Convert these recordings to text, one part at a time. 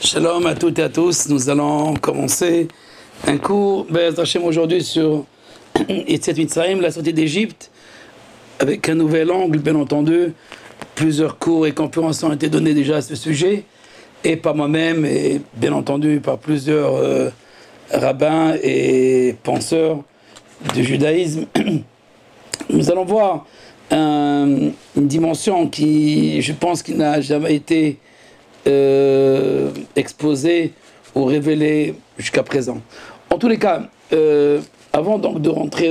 Shalom à toutes et à tous. Nous allons commencer un cours aujourd'hui sur Yetziat Mitzrayim, la sortie d'Égypte, avec un nouvel angle, bien entendu. Plusieurs cours et conférences ont été donnés déjà à ce sujet, et par moi-même, et bien entendu par plusieurs rabbins et penseurs du judaïsme. Nous allons voir une dimension qui, je pense, qui n'a jamais été exposé ou révélé jusqu'à présent. En tous les cas, avant donc de rentrer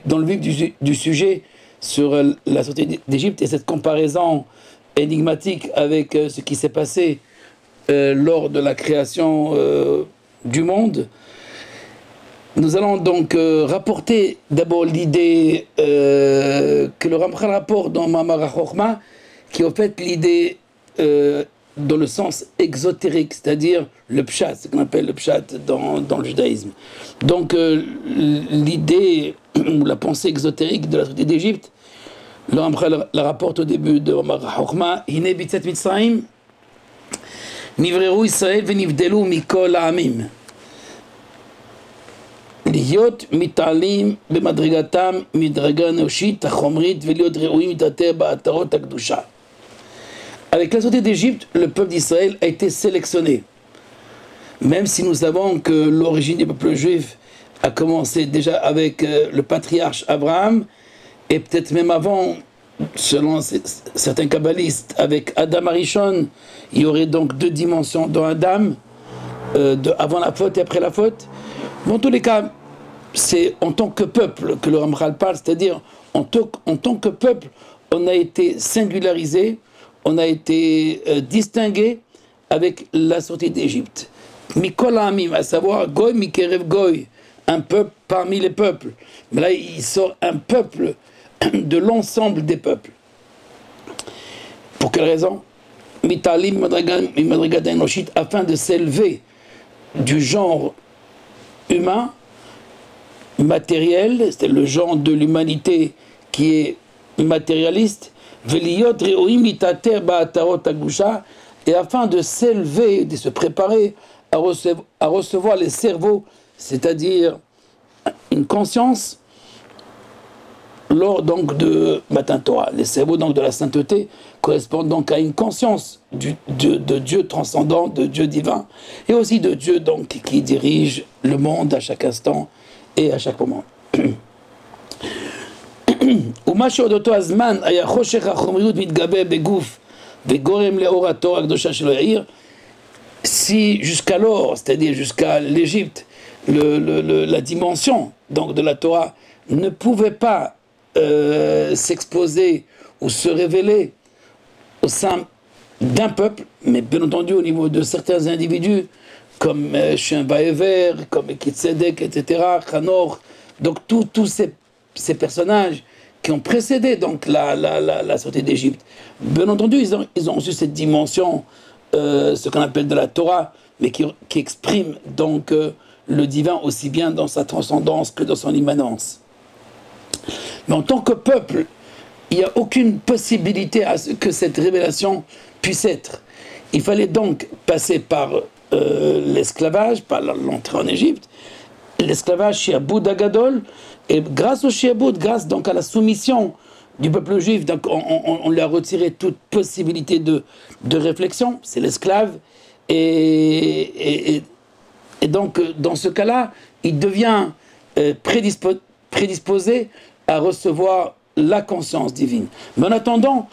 dans le vif du sujet sur la sortie d'Égypte et cette comparaison énigmatique avec ce qui s'est passé lors de la création du monde, nous allons donc rapporter d'abord l'idée que le Ramchal rapporte dans Ma'amar HaChochma, qui est en fait l'idée dans le sens exotérique, c'est-à-dire le pshat, ce qu'on appelle le pshat dans le judaïsme. Donc l'idée ou la pensée exotérique de la sortie d'Égypte, le Ramchal la rapporte au début de Ma'amar HaChochma, Hine b'Yetziat Mitzrayim, nivreru Israël venivdelu mikol ha'amim. להיות מתעלים במדרגתם מדרגה אנושית החומרית ולהיות ראויים להתעטר בעטרות הקדושה. Avec la sortie d'Égypte, le peuple d'Israël a été sélectionné. Même si nous savons que l'origine du peuple juif a commencé déjà avec le patriarche Abraham, et peut-être même avant, selon certains kabbalistes, avec Adam Arishon, il y aurait donc deux dimensions dans Adam, avant la faute et après la faute. Dans tous les cas, c'est en tant que peuple que le Ramchal parle, c'est-à-dire en tant que peuple, on a été singularisé, on a été distingué avec la sortie d'Égypte. Mikol ha'amim, à savoir Goy mikerev Goy, un peuple parmi les peuples. Mais là, il sort un peuple de l'ensemble des peuples. Pour quelle raison? Mitalim madrigat enoshit, afin de s'élever du genre humain, matériel, c'est le genre de l'humanité qui est matérialiste, et afin de s'élever, de se préparer à recevoir les cerveaux, c'est-à-dire une conscience, lors donc de Matan Torah. Les cerveaux donc de la sainteté correspondent donc à une conscience de Dieu transcendant, de Dieu divin, et aussi de Dieu donc qui dirige le monde à chaque instant et à chaque moment. Si jusqu'alors, c'est-à-dire jusqu'à l'Égypte, la dimension donc de la Torah ne pouvait pas s'exposer ou se révéler au sein d'un peuple, mais bien entendu au niveau de certains individus, comme Shem Vaever, comme Kitzedek, etc., Chanor, donc tous ces personnages qui ont précédé donc la sortie d'Égypte. Bien entendu, ils ont reçu cette dimension, ce qu'on appelle de la Torah, mais qui exprime donc le divin aussi bien dans sa transcendance que dans son immanence. Mais en tant que peuple, il n'y a aucune possibilité à ce que cette révélation puisse être. Il fallait donc passer par l'esclavage, par l'entrée en Égypte, l'esclavage Shi'abud Agadol, et grâce au Shi'abud, grâce donc à la soumission du peuple juif, donc on lui a retiré toute possibilité de réflexion, c'est l'esclave, et donc dans ce cas-là, il devient prédisposé à recevoir la conscience divine. Mais en attendant,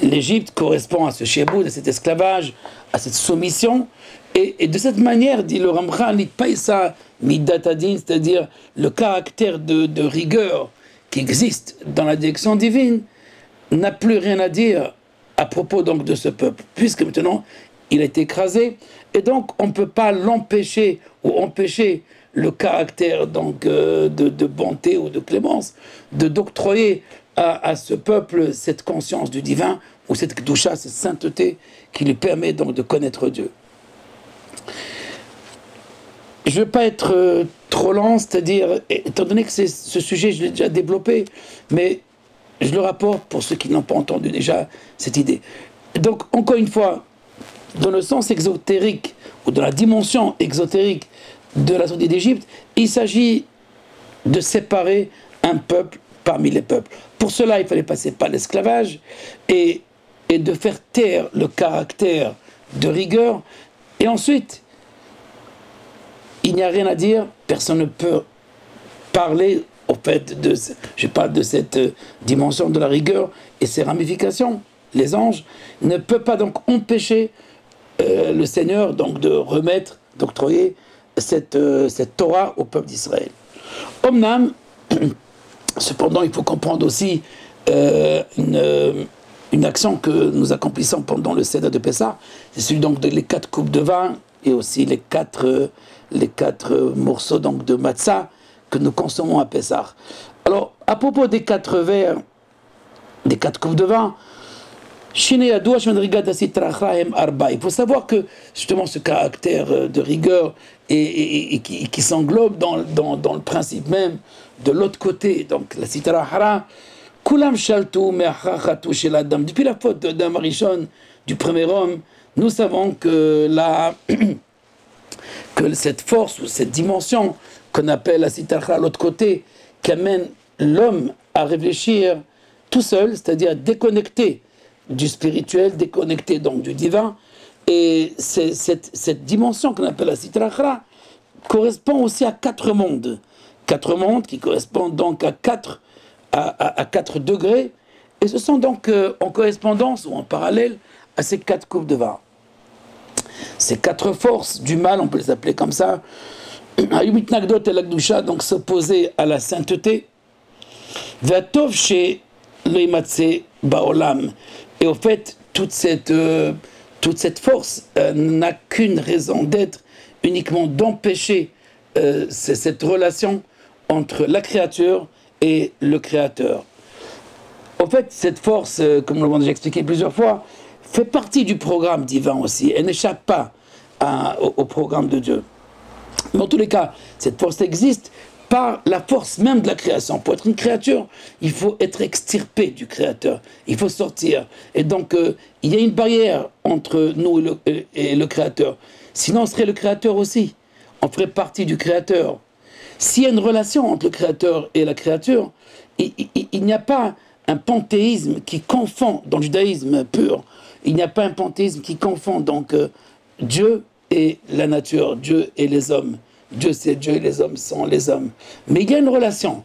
l'Égypte correspond à ce Shi'abud, à cet esclavage, à cette soumission, et de cette manière, dit le Ramchal, l'itpaïsa midatadin, c'est-à-dire le caractère de rigueur qui existe dans la direction divine, n'a plus rien à dire à propos donc de ce peuple, puisque maintenant il a été écrasé, et donc on ne peut pas l'empêcher ou empêcher le caractère donc de bonté ou de clémence, d'octroyer à ce peuple cette conscience du divin, ou cette kdusha, cette sainteté qui lui permet donc de connaître Dieu. Je ne vais pas être trop lent, c'est-à-dire, étant donné que ce sujet, je l'ai déjà développé, mais je le rapporte pour ceux qui n'ont pas entendu déjà cette idée. Donc, encore une fois, dans le sens exotérique, ou dans la dimension exotérique de la sortie d'Égypte, il s'agit de séparer un peuple parmi les peuples. Pour cela, il fallait passer par l'esclavage et de faire taire le caractère de rigueur. Et ensuite, il n'y a rien à dire, personne ne peut parler au fait de, je parle de cette dimension de la rigueur et ses ramifications. Les anges ne peuvent pas donc empêcher le Seigneur donc de remettre, d'octroyer cette Torah au peuple d'Israël. Omnam, cependant, il faut comprendre aussi une action que nous accomplissons pendant le Seder de Pessah, c'est celui donc de les 4 coupes de vin et aussi les quatre morceaux donc de matzah que nous consommons à Pessah. Alors, à propos des 4 verres, des 4 coupes de vin, il faut savoir que justement ce caractère de rigueur et qui s'englobe dans le principe même de l'autre côté, donc la Sitra Hara, depuis la faute d'Adam Arishon, du premier homme, nous savons que cette force ou cette dimension qu'on appelle la Sitra Hara, l'autre côté, qui amène l'homme à réfléchir tout seul, c'est-à-dire déconnecté du spirituel, déconnecté donc du divin, et cette dimension qu'on appelle la Sitra Hara correspond aussi à 4 mondes. 4 mondes qui correspondent donc à 4 degrés, et ce sont donc en correspondance ou en parallèle à ces 4 coupes de vin. Ces 4 forces du mal, on peut les appeler comme ça, Ayumitnagdot et l'Akdusha, donc s'opposer à la sainteté, Vatov chez l'Imatse Baolam. Et au fait, toute cette force n'a qu'une raison d'être, uniquement d'empêcher cette relation entre la créature et le créateur. En fait, cette force, comme nous l'avons déjà expliqué plusieurs fois, fait partie du programme divin aussi. Elle n'échappe pas au programme de Dieu. Mais en tous les cas, cette force existe par la force même de la création. Pour être une créature, il faut être extirpé du créateur. Il faut sortir. Et donc, il y a une barrière entre nous et le créateur. Sinon, on serait le créateur aussi. On ferait partie du créateur. S'il y a une relation entre le créateur et la créature, il n'y a pas un panthéisme qui confond, dans le judaïsme pur, il n'y a pas un panthéisme qui confond donc Dieu et la nature, Dieu et les hommes. Dieu c'est Dieu et les hommes sont les hommes. Mais il y a une relation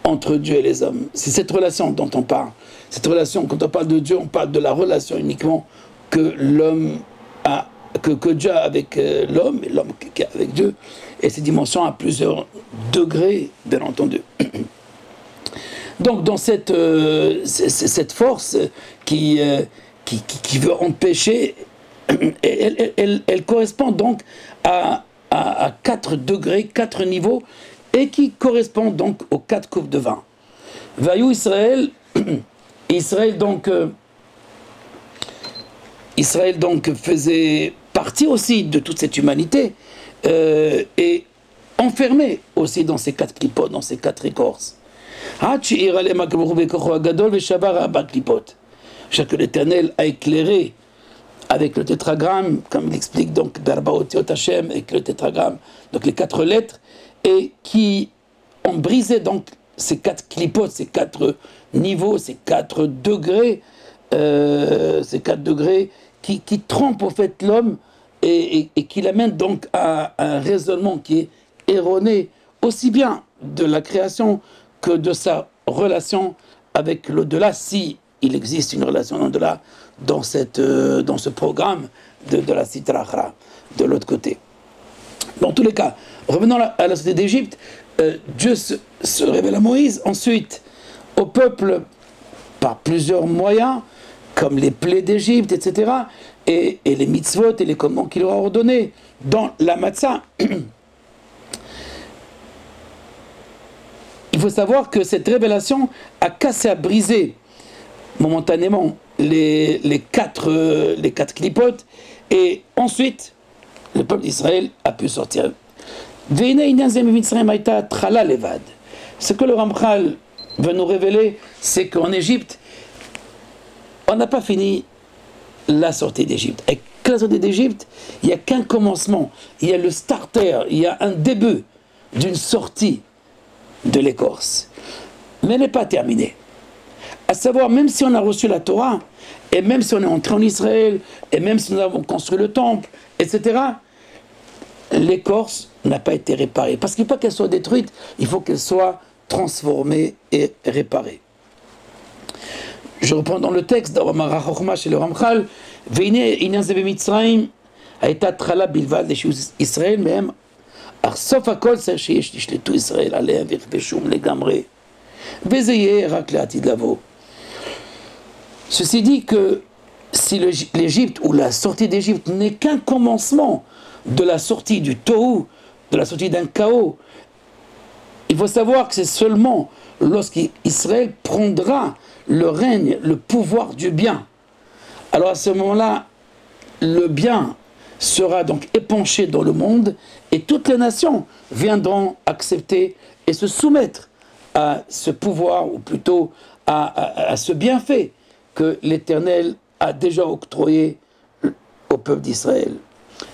entre Dieu et les hommes. C'est cette relation dont on parle. Cette relation, quand on parle de Dieu, on parle de la relation uniquement que l'homme a, que Dieu a avec l'homme, et l'homme qui a avec Dieu. Et ces dimensions à plusieurs degrés, bien entendu. Donc dans cette force qui veut empêcher, elle correspond donc à 4 degrés, 4 niveaux, et qui correspond donc aux 4 coupes de vin. Vaillou Israël, Israël donc faisait partie aussi de toute cette humanité, et enfermé aussi dans ces 4 clipotes, dans ces 4 écorces. Chaque l'Éternel a éclairé avec le tétragramme, comme il explique donc Darbaotiot Hashem, avec le tétragramme, donc les 4 lettres, et qui ont brisé donc ces 4 clipotes, ces 4 niveaux, ces 4 degrés, qui trompent au fait l'homme et qui l'amènent donc à un raisonnement qui est erroné, aussi bien de la création que de sa relation avec l'au-delà, si il existe une relation au-delà dans ce programme de la Sitra Hara, de l'autre côté. Dans tous les cas, revenons à la société d'Égypte, Dieu se révèle à Moïse, ensuite au peuple par plusieurs moyens, comme les plaies d'Égypte, etc., et les mitzvot et les commandements qu'il leur a ordonnés dans la matzah. Il faut savoir que cette révélation a cassé, a brisé momentanément les 4 clipotes, et ensuite le peuple d'Israël a pu sortir. Ce que le Ramchal veut nous révéler, c'est qu'en Égypte, on n'a pas fini la sortie d'Égypte. Et que la sortie d'Égypte, il n'y a qu'un commencement, il y a le starter, il y a un début d'une sortie de l'écorce. Mais elle n'est pas terminée. À savoir, même si on a reçu la Torah, et même si on est entré en Israël, et même si nous avons construit le temple, etc., l'écorce n'a pas été réparée. Parce qu'il ne faut pas qu'elle soit détruite, il faut qu'elle soit transformée et réparée. Je reprends dans le texte, dans Mara Chochma chez le Ramchal, Veine Inyan Zebe Mitzrayim, Aïta Trala Bilvad, les choses Israël, même, Arsof Akol, c'est chez tout Israël, Alem, Virveshum, les Gamré, Vezeye, Rak, Leatid Lavo. Ceci dit que si l'Égypte ou la sortie d'Égypte n'est qu'un commencement de la sortie du Tohu, de la sortie d'un chaos, il faut savoir que c'est seulement lorsqu'Israël prendra le règne, le pouvoir du bien. Alors à ce moment-là, le bien sera donc épanché dans le monde et toutes les nations viendront accepter et se soumettre à ce pouvoir, ou plutôt à ce bienfait que l'Éternel a déjà octroyé au peuple d'Israël.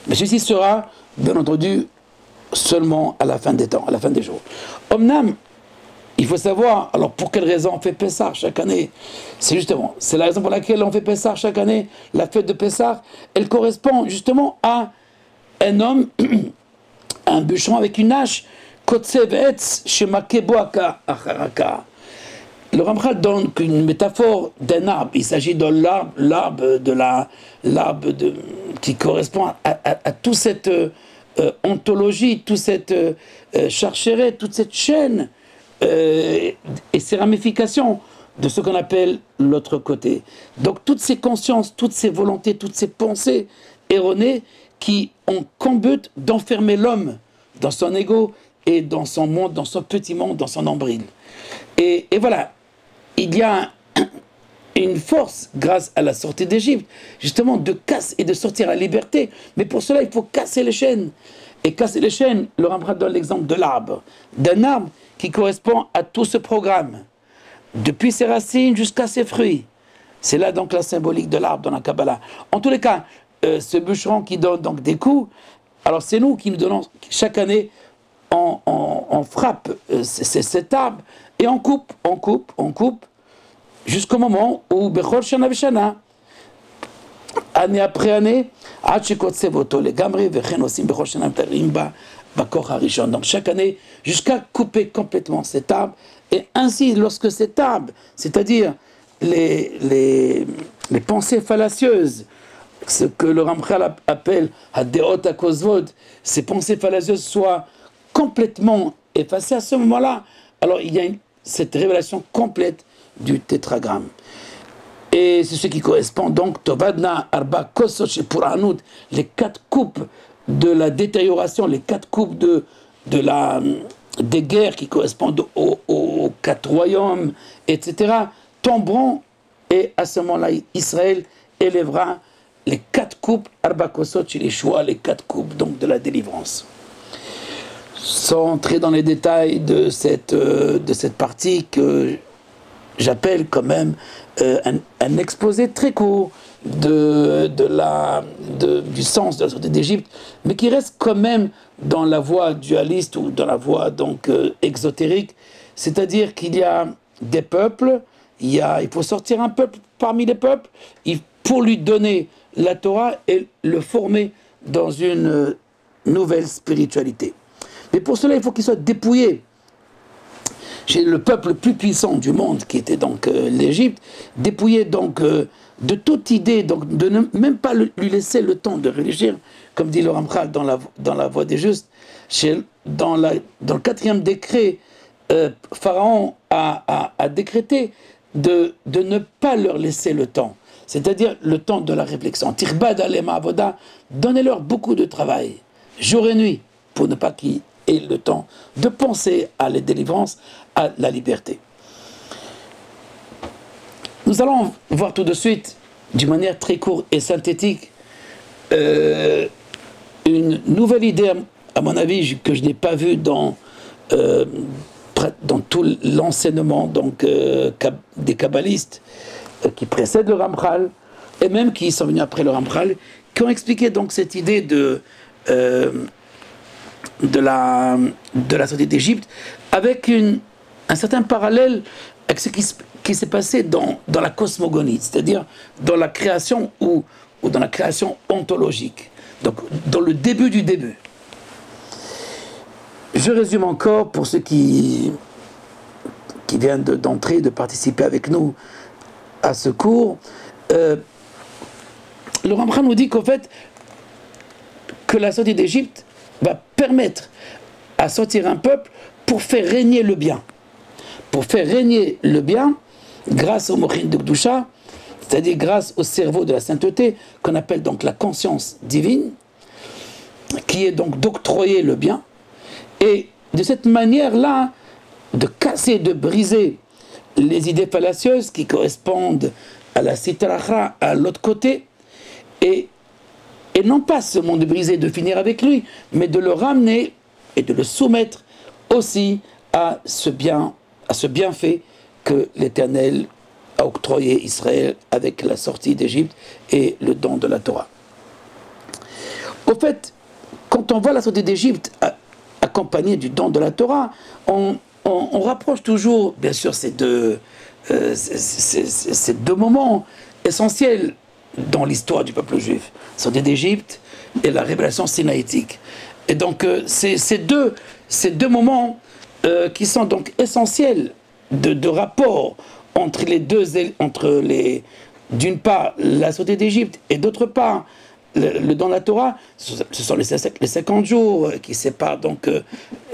Mais ceci sera, bien entendu, seulement à la fin des temps, à la fin des jours. Omnam, il faut savoir, alors pour quelle raison on fait Pessah chaque année? C'est la raison pour laquelle on fait Pessah chaque année. La fête de Pessah, elle correspond justement à un homme, un bûcheron avec une hache, Kotsev Etz Shemakeboaka Acharaka. Le Ramchal donne une métaphore d'un arbre. Il s'agit de l'arbre qui correspond à toute cette ontologie, toute cette charcheret, toute cette chaîne et ces ramifications de ce qu'on appelle l'autre côté. Donc toutes ces consciences, toutes ces volontés, toutes ces pensées erronées qui ont comme but d'enfermer l'homme dans son ego et dans son monde, dans son petit monde, dans son nombril. Et voilà, il y a une force grâce à la sortie d'Égypte, justement de casser et de sortir à la liberté. Mais pour cela, il faut casser les chaînes. Et casser les chaînes, le Ramchal donne l'exemple de l'arbre, d'un arbre qui correspond à tout ce programme, depuis ses racines jusqu'à ses fruits. C'est là donc la symbolique de l'arbre dans la Kabbalah. En tous les cas, ce bûcheron qui donne donc des coups, alors c'est nous qui nous donnons chaque année, on frappe cet arbre et on coupe, jusqu'au moment où Bechol Shana Veshana, année après année, donc chaque année, jusqu'à couper complètement cet arbre, et ainsi lorsque cet arbre, c'est-à-dire les pensées fallacieuses, ce que le Ramchal appelle Hadeot HaKozvod, ces pensées fallacieuses soient complètement effacées à ce moment-là, alors il y a cette révélation complète du tétragramme. Et c'est ce qui correspond donc, Tovadna Arba Kosot Puranut, les 4 coupes de la détérioration, les 4 coupes des guerres qui correspondent aux 4 royaumes, etc., tomberont, et à ce moment-là, Israël élèvera les 4 coupes, Arba Kosot chez les Shoah, les 4 coupes donc de la délivrance. Sans entrer dans les détails de cette partie que j'appelle quand même un exposé très court du sens de la sortie d'Égypte, mais qui reste quand même dans la voie dualiste ou dans la voie donc exotérique, c'est-à-dire qu'il y a des peuples, il faut sortir un peuple parmi les peuples, pour lui donner la Torah et le former dans une nouvelle spiritualité. Mais pour cela, il faut qu'il soit dépouillé. Chez le peuple le plus puissant du monde, qui était donc l'Égypte, dépouillé donc de toute idée, donc de ne même pas lui laisser le temps de réfléchir, comme dit le Ramchal dans la Voie des Justes. Dans le 4e décret, Pharaon a décrété de ne pas leur laisser le temps, c'est-à-dire le temps de la réflexion. Tirbad alema avoda, donnez-leur beaucoup de travail, jour et nuit, pour ne pas qu'ils aient le temps de penser à la délivrance, à la liberté. Nous allons voir tout de suite, d'une manière très courte et synthétique, une nouvelle idée, à mon avis, que je n'ai pas vue dans tout l'enseignement donc, des kabbalistes qui précèdent le Ramchal, et même qui sont venus après le Ramchal, qui ont expliqué donc cette idée de la sortie d'Égypte avec un certain parallèle avec ce qui s'est passé dans la cosmogonie, c'est-à-dire dans la création ou dans la création ontologique, donc dans le début du début. Je résume encore pour ceux qui viennent d'entrer, de participer avec nous à ce cours. Le Ramchal nous dit qu'en fait, que la sortie d'Égypte va permettre à sortir un peuple pour faire régner le bien. Pour faire régner le bien, grâce au Mochin de Gdusha, c'est-à-dire grâce au cerveau de la sainteté, qu'on appelle donc la conscience divine, qui est donc d'octroyer le bien, et de cette manière-là, de casser, de briser les idées fallacieuses qui correspondent à la Sitra à l'autre côté, et non pas ce monde brisé de finir avec lui, mais de le ramener et de le soumettre aussi à ce bienfait que l'Éternel a octroyé Israël avec la sortie d'Égypte et le don de la Torah. Au fait, quand on voit la sortie d'Égypte accompagnée du don de la Torah, on rapproche toujours, bien sûr, ces deux moments essentiels dans l'histoire du peuple juif, la sortie d'Égypte et la révélation sinaïtique. Et donc, ces deux moments qui sont donc essentiels de rapport entre les deux, d'une part la sortie d'Égypte et d'autre part le don de la Torah. Ce sont les 50 jours qui séparent donc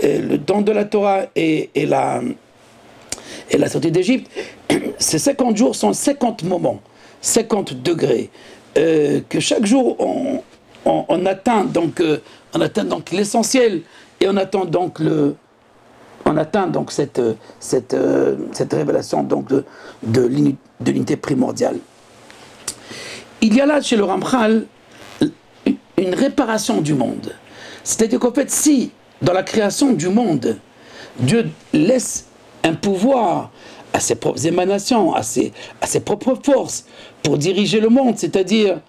le don de la Torah et la sortie d'Égypte. Ces 50 jours sont 50 moments, 50 degrés, que chaque jour on atteint donc l'essentiel et on atteint donc cette révélation donc de l'unité primordiale. Il y a là chez le Ramchal une réparation du monde. C'est-à-dire qu'en fait, si dans la création du monde, Dieu laisse un pouvoir à ses propres émanations, à ses propres forces pour diriger le monde, c'est-à-dire,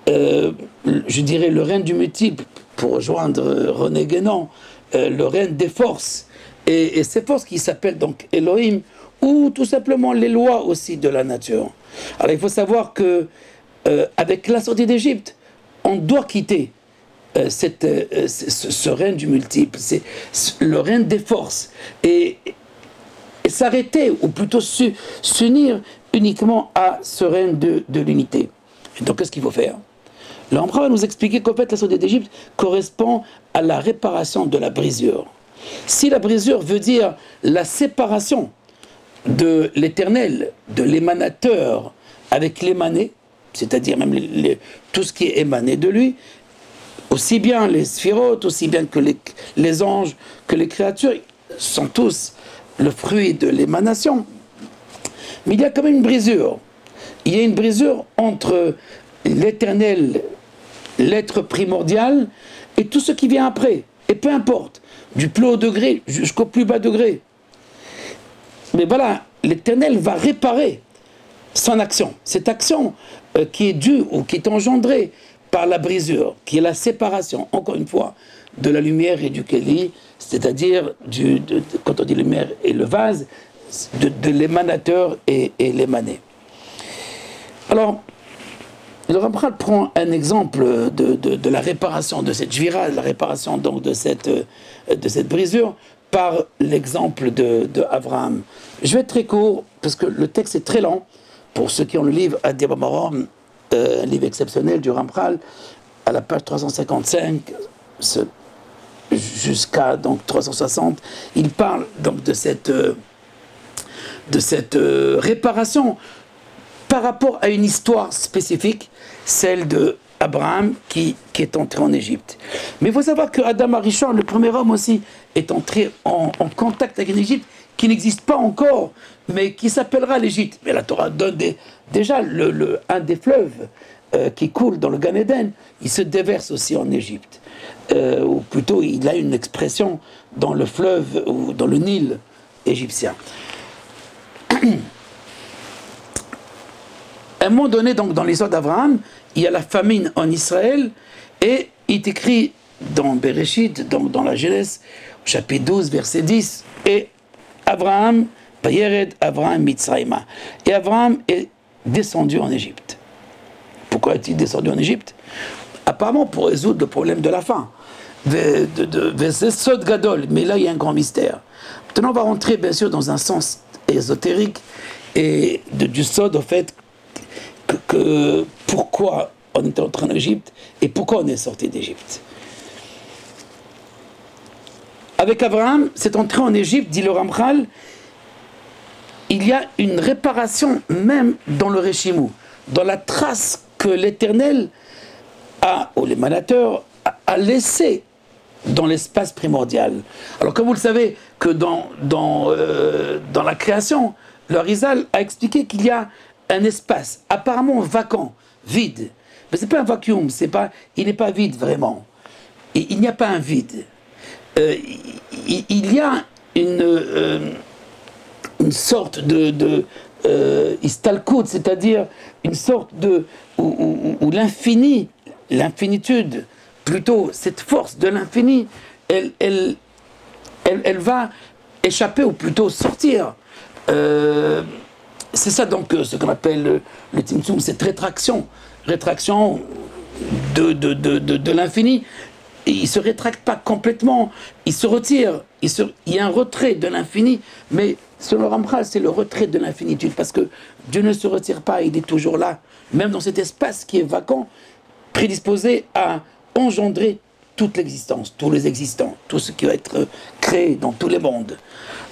je dirais, le règne du multiple, pour rejoindre René Guénon, le règne des forces, et ces forces qui s'appellent donc Elohim, ou tout simplement les lois aussi de la nature. Alors il faut savoir que avec la sortie d'Égypte, on doit quitter ce règne du multiple, c'est le règne des forces, et s'arrêter, ou plutôt s'unir uniquement à ce règne de l'unité. Et donc qu'est-ce qu'il faut faire? L'Empereur va nous expliquer qu'en fait la sortie d'Égypte correspond à la réparation de la brisure. Si la brisure veut dire la séparation de l'éternel, de l'émanateur avec l'émané, c'est-à-dire même tout ce qui est émané de lui, aussi bien les sphirotes, aussi bien que les anges, que les créatures, sont tous le fruit de l'émanation. Mais il y a quand même une brisure. Il y a une brisure entre l'éternel, l'être primordial, et tout ce qui vient après. Et peu importe, du plus haut degré jusqu'au plus bas degré. Mais voilà, l'éternel va réparer son action. Cette action qui est due ou qui est engendrée par la brisure, qui est la séparation, encore une fois, de la lumière et du Kéli, c'est-à-dire, quand on dit lumière et le vase, de l'émanateur et l'émané. Alors, le Ramchal prend un exemple de la réparation de cette jvira, la réparation donc de cette brisure, par l'exemple de Abraham. Je vais être très court, parce que le texte est très long. Pour ceux qui ont le livre Adi Abamoram, un livre exceptionnel du Ramchal, à la page 355 jusqu'à donc 360, il parle donc de cette réparation par rapport à une histoire spécifique, celle de Abraham qui est entré en Égypte. Mais il faut savoir que Adam Arishon, le premier homme aussi, est entré en contact avec une Égypte qui n'existe pas encore, mais qui s'appellera l'Égypte. Mais la Torah donne déjà un des fleuves qui coule dans le Gan Eden, il se déverse aussi en Égypte. Ou plutôt, il a une expression dans le fleuve ou dans le Nil égyptien. À un moment donné, donc, dans l'histoire d'Abraham, il y a la famine en Israël, et il est écrit dans Bereshit, dans la Genèse, chapitre 12, verset 10, et Abraham, Vayered Abraham Mitzrayma. Et Abraham est descendu en Égypte. Pourquoi est-il descendu en Égypte? Apparemment pour résoudre le problème de la faim. Sod Gadol, mais là il y a un grand mystère. Maintenant on va rentrer bien sûr dans un sens ésotérique et du Sod au fait que pourquoi on était entré en Égypte et pourquoi on est sorti d'Égypte. Avec Abraham, cette entrée en Égypte, dit le Ramchal, il y a une réparation même dans le Réchimou, dans la trace que l'Éternel ou l'émanateur a laissé dans l'espace primordial. Alors comme vous le savez, que dans la création, le Harizal a expliqué qu'il y a un espace apparemment vacant, vide. Mais ce n'est pas un vacuum, il n'est pas vide vraiment. Il n'y a pas un vide. Il y a une sorte de istalkut, c'est-à-dire une sorte de où l'infini, l'infinitude, plutôt cette force de l'infini, elle va échapper ou plutôt sortir. C'est ça donc ce qu'on appelle le Tzimtzum, cette rétraction de l'infini. Il ne se rétracte pas complètement, il se retire, il y a un retrait de l'infini, mais selon Ramchal, c'est le retrait de l'infinitude, parce que Dieu ne se retire pas, il est toujours là, même dans cet espace qui est vacant, prédisposé à engendrer toute l'existence, tous les existants, tout ce qui va être créé dans tous les mondes.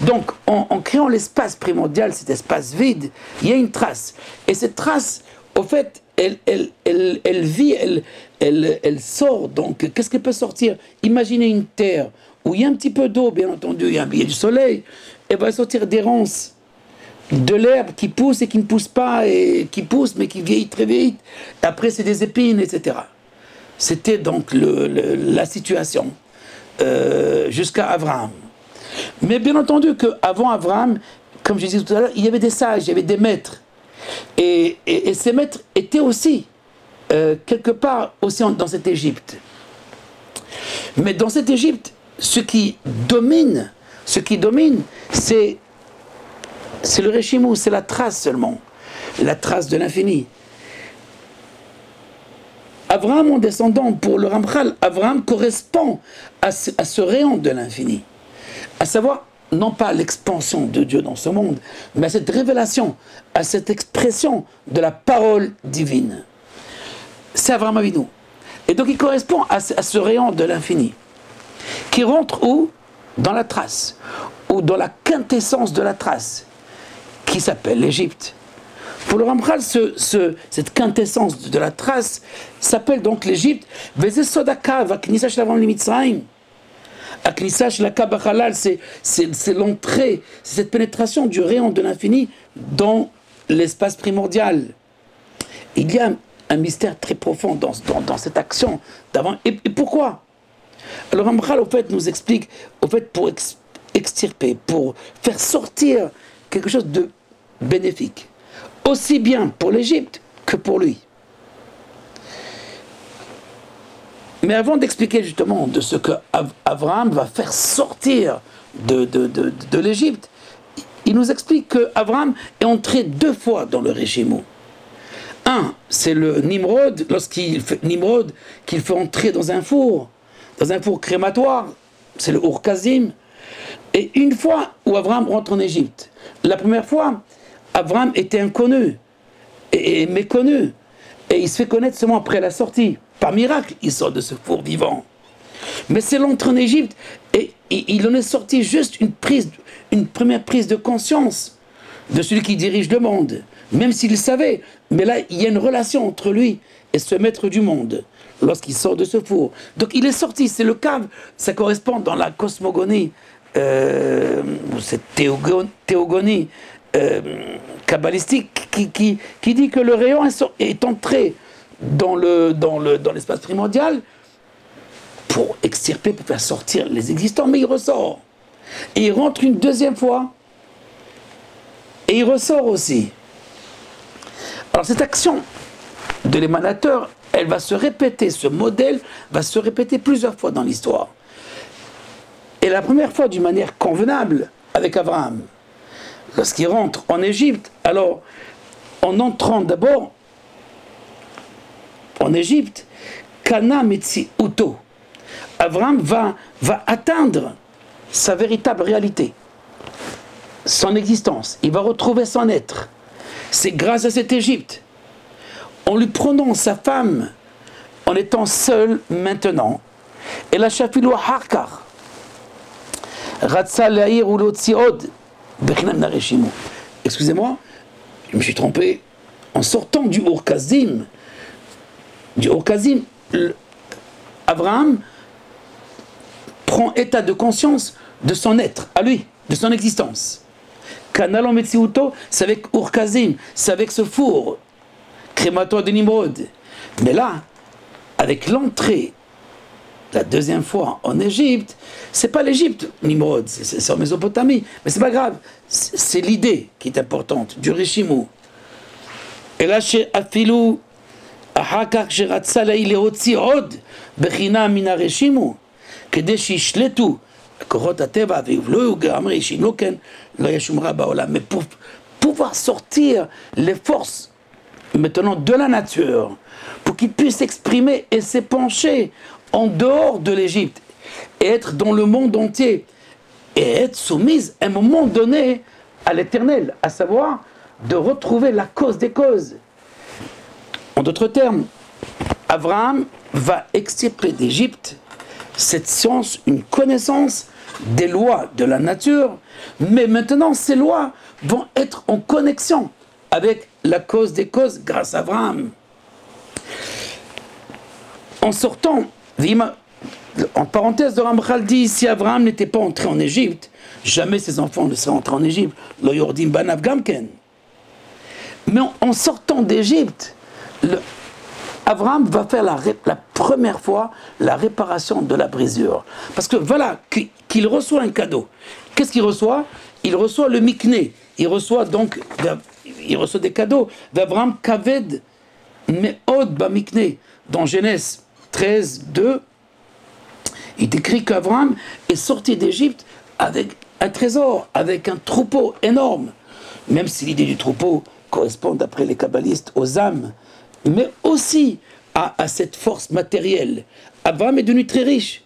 Donc, en créant l'espace primordial, cet espace vide, il y a une trace, et cette trace, au fait, elle vit, elle sort. Donc, qu'est-ce qu'elle peut sortir? Imaginez une terre où il y a un petit peu d'eau, bien entendu, il y a du soleil, elle va sortir des ronces, de l'herbe qui pousse et qui ne pousse pas, et qui pousse mais qui vieillit très vite. Après, c'est des épines, etc. C'était donc la situation jusqu'à Abraham. Mais bien entendu qu'avant Abraham, comme je disais tout à l'heure, il y avait des sages, il y avait des maîtres. Et ces maîtres étaient aussi, quelque part, aussi dans cette Égypte. Mais dans cette Égypte, ce qui domine, c'est le Réchimou, c'est la trace seulement, la trace de l'infini. Abraham, en descendant, pour le Ramchal, Abraham correspond à ce rayon de l'infini, à savoir, non pas l'expansion de Dieu dans ce monde, mais à cette révélation, à cette expression de la parole divine. C'est Abraham Avinu. Et donc il correspond à ce rayon de l'infini, qui rentre où? Dans la trace, ou dans la quintessence de la trace, qui s'appelle l'Égypte. Pour le Ramchal, cette quintessence de la trace s'appelle donc l'Égypte. C'est l'entrée, c'est cette pénétration du rayon de l'infini dans l'espace primordial. Il y a un mystère très profond dans cette action d'avant. Et pourquoi? Alors Ramchal, au fait, nous explique, au fait, pour extirper, pour faire sortir quelque chose de bénéfique, aussi bien pour l'Égypte que pour lui. Mais avant d'expliquer justement de ce que Abraham va faire sortir de l'Égypte, il nous explique qu'Abraham est entré 2 fois dans le Réchimou. Un, c'est le Nimrod, qu'il fait entrer dans un four crématoire, c'est le Ur-Kazim. Et une fois où Abraham rentre en Égypte, la première fois, Abraham était inconnu et méconnu, et il se fait connaître seulement après la sortie. Par miracle, il sort de ce four vivant. Mais c'est l'entrée en Égypte, et il en est sorti juste une première prise de conscience de celui qui dirige le monde, même s'il le savait. Mais là, il y a une relation entre lui et ce maître du monde, lorsqu'il sort de ce four. Donc il est sorti, c'est le cave, ça correspond dans la cosmogonie, cette théogonie kabbalistique qui dit que le rayon est entré dans l'espace primordial pour extirper, pour faire sortir les existants, mais il ressort. Et il rentre une deuxième fois, et il ressort aussi. Alors cette action de l'émanateur, elle va se répéter, ce modèle va se répéter plusieurs fois dans l'histoire. Et la première fois d'une manière convenable avec Abraham. Lorsqu'il rentre en Égypte, alors en entrant d'abord en Égypte, Kana Metsi Uto, Abraham va atteindre sa véritable réalité, son existence. Il va retrouver son être. C'est grâce à cette Égypte, en lui prenant sa femme, en étant seul maintenant, et la Shafilou Harkar, Ratsa Laïr ou Lotziod, Bechnam Nareshimu. Excusez-moi, je me suis trompé. En sortant du Ur-Kazim, Abraham prend état de conscience de son être, à lui, de son existence. Kanalon Metsiuto, c'est avec Ur-Kazim, c'est avec ce four crématoire de Nimrod. Mais là, avec l'entrée, la deuxième fois en Égypte, c'est pas l'Égypte, Nimrod, c'est en Mésopotamie, mais c'est pas grave, c'est l'idée qui est importante, du Rishimu. Et là, chez Afilou, Ahakar Sheratsa Laïle Otsi Od, Bechina Mina Rishimu, כדי שישלטו כוחות הטבע ויבלעו גמרי שימלוקן לא ישומרה בעולם. Mais pour pouvoir sortir les forces maintenant de la nature, pour qu'ils puissent s'exprimer et s'épancher en dehors de l'Égypte et être dans le monde entier et être soumise à un moment donné à l'éternel, à savoir de retrouver la cause des causes. En d'autres termes, Abraham va extirper d'Égypte cette science, une connaissance des lois de la nature, mais maintenant ces lois vont être en connexion avec la cause des causes grâce à Abraham. En sortant, en parenthèse, le Ramchal dit, si Abraham n'était pas entré en Égypte, jamais ses enfants ne seraient entrés en Égypte. Lo yordim banav gamken. Mais en sortant d'Égypte, Abraham va faire la première fois la réparation de la brisure. Parce que voilà, qu'il reçoit un cadeau. Qu'est-ce qu'il reçoit? Il reçoit le mikné. Il reçoit des cadeaux. D'Abraham kaved me'od ba mikné. Dans Genèse 13, 2, il décrit qu'Abraham est sorti d'Égypte avec un trésor, avec un troupeau énorme. Même si l'idée du troupeau correspond, d'après les kabbalistes, aux âmes, mais aussi à cette force matérielle. Abraham est devenu très riche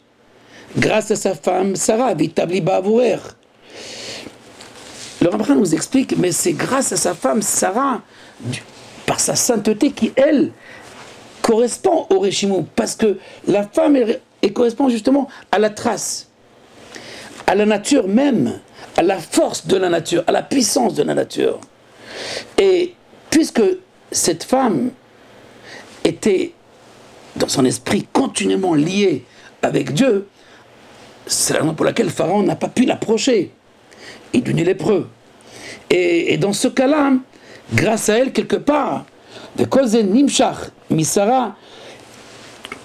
grâce à sa femme Sarah, Vitabli Ba'avouer. Le Rambam nous explique, mais c'est grâce à sa femme Sarah, par sa sainteté, qui, elle, correspond au Réchimou, parce que la femme elle correspond justement à la trace, à la nature même, à la force de la nature, à la puissance de la nature. Et puisque cette femme était dans son esprit continuellement liée avec Dieu, c'est la raison pour laquelle Pharaon n'a pas pu l'approcher. Il est devenu lépreux. Et dans ce cas-là, grâce à elle, quelque part, de Kozen Nimshach, Misara,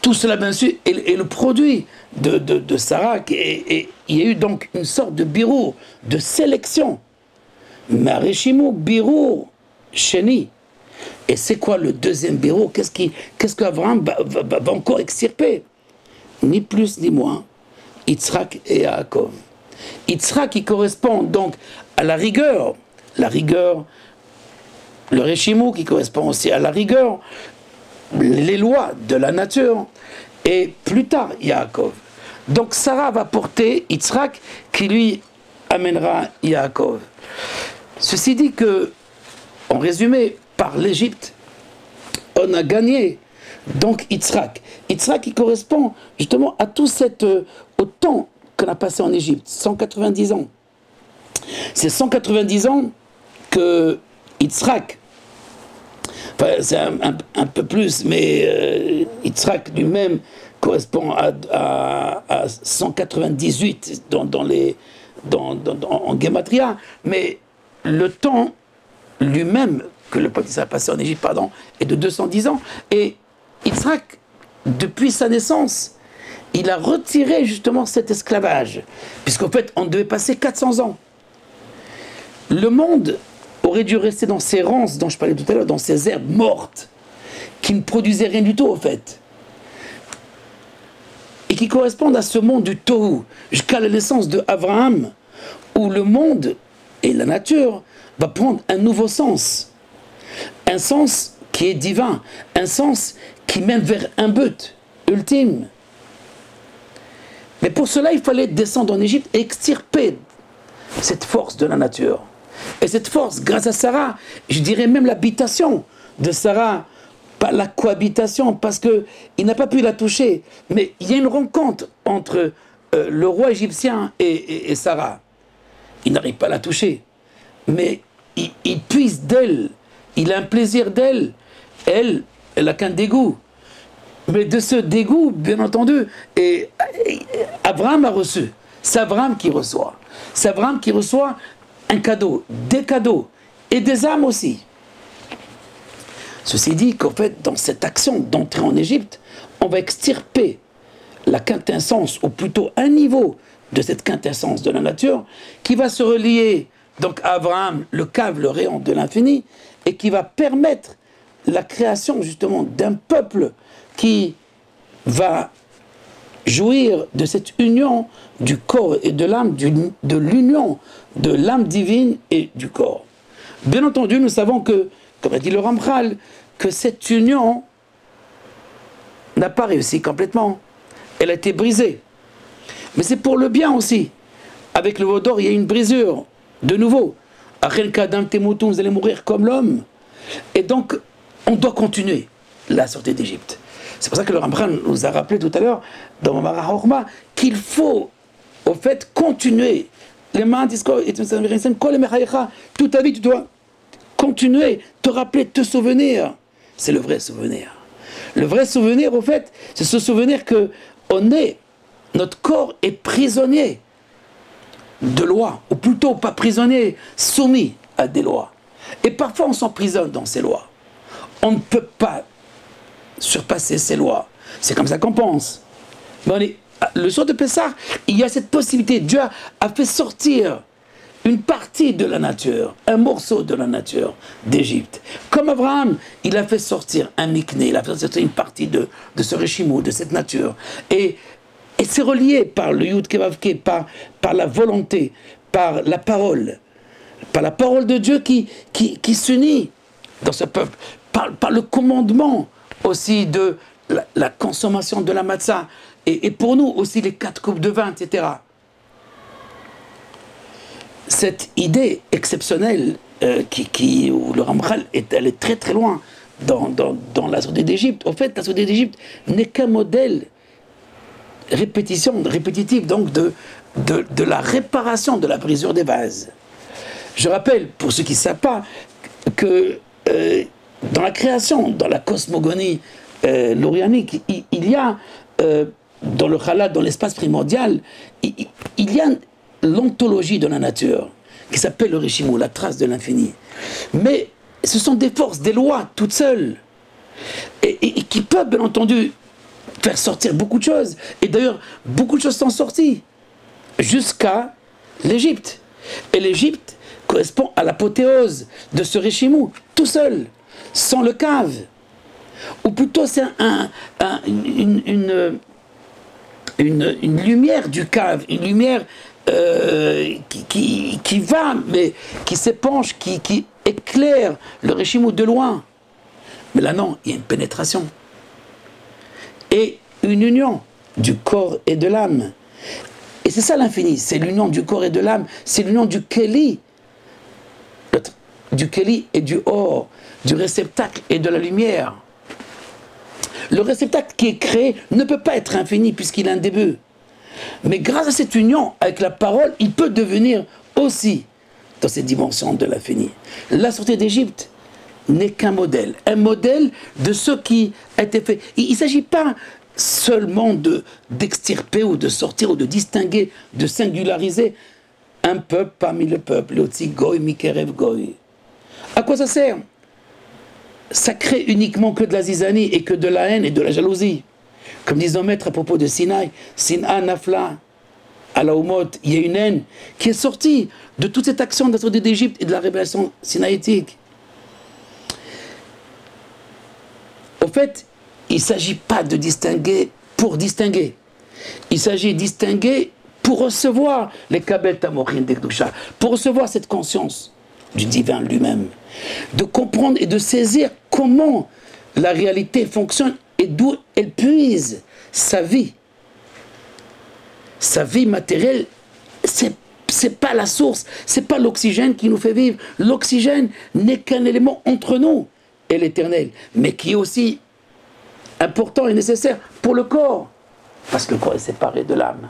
tout cela, bien sûr, est le produit de Sarah. Et il y a eu donc une sorte de birou, de sélection. Maréchimou, birou, Sheni. Et c'est quoi le deuxième birou? Qu'est-ce qu'Abraham va encore extirper? Ni plus ni moins, Yitzhak et Yaakov. Yitzhak qui correspond donc à la rigueur, le Réchimou qui correspond aussi à la rigueur, les lois de la nature, et plus tard Yaakov. Donc Sarah va porter Yitzhak qui lui amènera Yaakov. Ceci dit que, en résumé, par l'Égypte, on a gagné donc Yitzhak. Yitzhak qui correspond justement à tout au temps qu'on a passé en Égypte, 190 ans. C'est 190 ans que Yitzhak, enfin c'est un peu plus, mais Yitzhak lui-même correspond à 198 en Gematria, mais le temps lui-même que le peuple d'Israël a passé en Égypte, est de 210 ans. Et Yitzhak, depuis sa naissance, il a retiré justement cet esclavage, puisqu'en fait, on devait passer 400 ans. Le monde aurait dû rester dans ces ronces dont je parlais tout à l'heure, dans ces herbes mortes, qui ne produisaient rien du tout au fait, et qui correspondent à ce monde du Tohu, jusqu'à la naissance de Abraham, où le monde et la nature va prendre un nouveau sens, un sens qui est divin, un sens qui mène vers un but ultime. Mais pour cela, il fallait descendre en Égypte et extirper cette force de la nature. Et cette force, grâce à Sarah, je dirais même l'habitation de Sarah, pas la cohabitation, parce qu'il n'a pas pu la toucher. Mais il y a une rencontre entre le roi égyptien et Sarah. Il n'arrive pas à la toucher. Mais il puise d'elle, il a un plaisir d'elle. Elle n'a qu'un dégoût. Mais de ce dégoût, bien entendu, Abraham a reçu. C'est Abraham qui reçoit. C'est Abraham qui reçoit un cadeau, des cadeaux, et des âmes aussi. Ceci dit qu'en fait, dans cette action d'entrer en Égypte, on va extirper la quintessence, ou plutôt un niveau de cette quintessence de la nature, qui va se relier donc à Abraham, le cave, le rayon de l'infini, et qui va permettre la création justement d'un peuple qui va jouir de cette union du corps et de l'âme, de l'union de l'âme divine et du corps. Bien entendu, nous savons que, comme a dit le Ramchal, que cette union n'a pas réussi complètement. Elle a été brisée. Mais c'est pour le bien aussi. Avec le veau d'or, il y a une brisure. De nouveau, vous allez mourir comme l'homme. Et donc, on doit continuer la sortie d'Égypte. C'est pour ça que le Ramchal nous a rappelé tout à l'heure, dans Mamara Horma, qu'il faut, au fait, continuer. Les mains disent toute ta vie, tu dois continuer, te rappeler, te souvenir. C'est le vrai souvenir. Le vrai souvenir, au fait, c'est ce souvenir que notre corps est prisonnier de lois, ou plutôt pas prisonnier, soumis à des lois. Et parfois on s'emprisonne dans ces lois. On ne peut pas surpasser ces lois. C'est comme ça qu'on pense. Mais le soir de Pessah, il y a cette possibilité. Dieu a fait sortir une partie de la nature, un morceau de la nature d'Égypte. Comme Abraham, il a fait sortir un mikné, il a fait sortir une partie de ce réchimou, de cette nature. Et c'est relié par le Yud Kevavke, par la volonté, par la parole de Dieu qui s'unit dans ce peuple, par le commandement aussi de la consommation de la matzah, et pour nous aussi les 4 coupes de vin, etc. Cette idée exceptionnelle où le Ramchal elle est très très loin dans la sortie d'Égypte. En fait, la sortie d'Égypte n'est qu'un modèle répétitif donc de la réparation de la brisure des vases. Je rappelle, pour ceux qui ne savent pas, que dans la création, dans la cosmogonie lorianique, il y a, dans le Chalal, dans l'espace primordial, il y a l'ontologie de la nature, qui s'appelle le Réchimou, la trace de l'infini. Mais ce sont des forces, des lois, toutes seules, et qui peuvent, bien entendu, faire sortir beaucoup de choses. Et d'ailleurs, beaucoup de choses sont sorties, jusqu'à l'Égypte. Et l'Égypte correspond à l'apothéose de ce Réchimou, tout seul, sans le cave. Ou plutôt, c'est une lumière du cave, une lumière qui va, mais qui s'épanche, qui éclaire le Réchimou de loin. Mais là, non, il y a une pénétration. Et une union du corps et de l'âme. Et c'est ça l'infini, c'est l'union du corps et de l'âme, c'est l'union du Kéli et du or, du réceptacle et de la lumière. Le réceptacle qui est créé ne peut pas être infini puisqu'il a un début. Mais grâce à cette union avec la parole, il peut devenir aussi dans cette dimension de l'infini. La sortie d'Égypte n'est qu'un modèle. Un modèle de ce qui a été fait. Il ne s'agit pas seulement d'extirper ou de sortir ou de distinguer, de singulariser un peuple parmi le peuple. L'otzi goy mikerev goy. À quoi ça sert? Ça crée uniquement que de la zizanie et que de la haine et de la jalousie. Comme disent nos maîtres à propos de Sinaï, Sin'a nafla. à la Haumot, il y a une haine qui est sortie de toute cette action de la sortie d'Égypte et de la révélation sinaïtique. Au fait, il ne s'agit pas de distinguer pour distinguer. Il s'agit de distinguer pour recevoir les Kabel Tamorin d'Ekdusha, pour recevoir cette conscience du divin lui-même, de comprendre et de saisir comment la réalité fonctionne et d'où elle puise sa vie. Sa vie matérielle, c'est pas la source, c'est pas l'oxygène qui nous fait vivre. L'oxygène n'est qu'un élément entre nous et l'éternel, mais qui est aussi important et nécessaire pour le corps, parce que le corps est séparé de l'âme.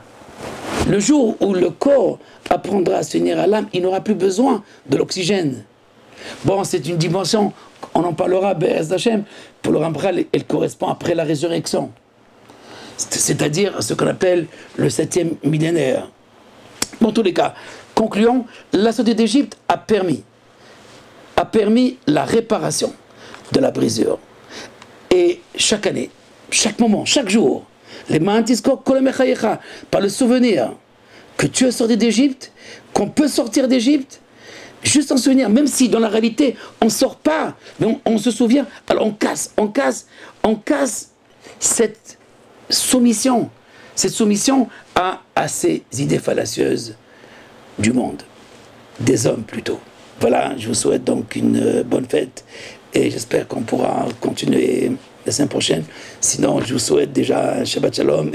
Le jour où le corps apprendra à s'unir à l'âme, il n'aura plus besoin de l'oxygène. Bon, c'est une dimension, on en parlera, Be'ez Hashem, pour le Rambral, elle correspond après la résurrection. C'est-à-dire ce qu'on appelle le 7e millénaire. Dans tous les cas, concluons, la sortie d'Égypte a permis la réparation de la brisure. Et chaque année, chaque moment, chaque jour, les Ma'antisko Kolomechayecha, par le souvenir que tu es sorti d'Égypte, qu'on peut sortir d'Égypte, juste en souvenir, même si dans la réalité on ne sort pas, mais on se souvient, alors on casse cette soumission à ces idées fallacieuses du monde, des hommes plutôt. Voilà, je vous souhaite donc une bonne fête et j'espère qu'on pourra continuer la semaine prochaine. Sinon, je vous souhaite déjà Shabbat Shalom.